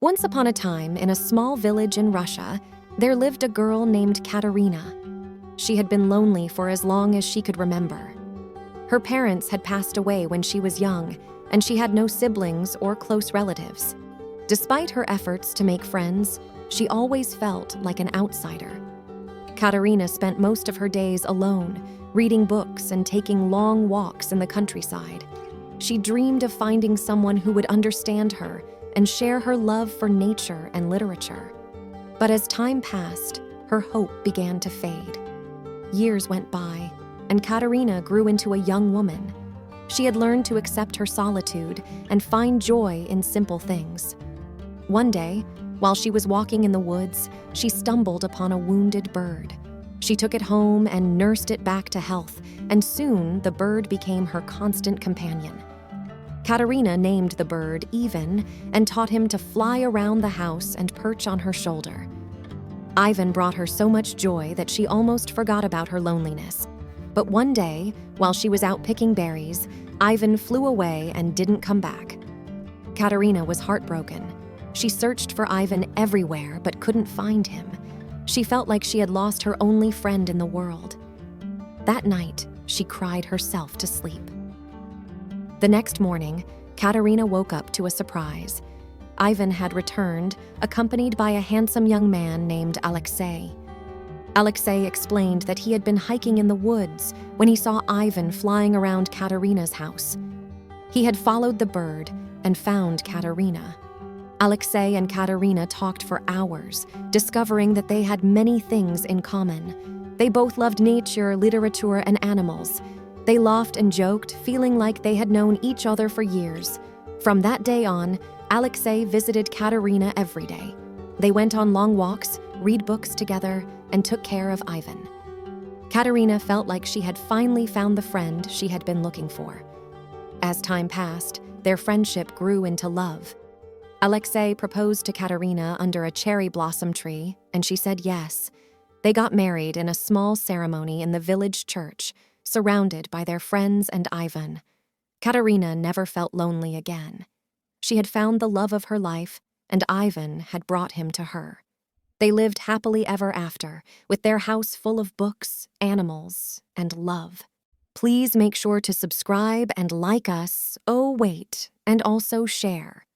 Once upon a time, in a small village in Russia, there lived a girl named Katerina. She had been lonely for as long as she could remember. Her parents had passed away when she was young, and she had no siblings or close relatives. Despite her efforts to make friends, she always felt like an outsider. Katerina spent most of her days alone, reading books and taking long walks in the countryside. She dreamed of finding someone who would understand her and share her love for nature and literature. But as time passed, her hope began to fade. Years went by, and Katerina grew into a young woman. She had learned to accept her solitude and find joy in simple things. One day, while she was walking in the woods, she stumbled upon a wounded bird. She took it home and nursed it back to health, and soon the bird became her constant companion. Katerina named the bird Ivan and taught him to fly around the house and perch on her shoulder. Ivan brought her so much joy that she almost forgot about her loneliness. But one day, while she was out picking berries, Ivan flew away and didn't come back. Katerina was heartbroken. She searched for Ivan everywhere but couldn't find him. She felt like she had lost her only friend in the world. That night, she cried herself to sleep. The next morning, Katerina woke up to a surprise. Ivan had returned, accompanied by a handsome young man named Alexei. Alexei explained that he had been hiking in the woods when he saw Ivan flying around Katerina's house. He had followed the bird and found Katerina. Alexei and Katerina talked for hours, discovering that they had many things in common. They both loved nature, literature, and animals. They laughed and joked, feeling like they had known each other for years. From that day on, Alexei visited Katerina every day. They went on long walks, read books together, and took care of Ivan. Katerina felt like she had finally found the friend she had been looking for. As time passed, their friendship grew into love. Alexei proposed to Katerina under a cherry blossom tree, and she said yes. They got married in a small ceremony in the village church, surrounded by their friends and Ivan. Katerina never felt lonely again. She had found the love of her life, and Ivan had brought him to her. They lived happily ever after, with their house full of books, animals, and love. Please make sure to subscribe and like us, and also share.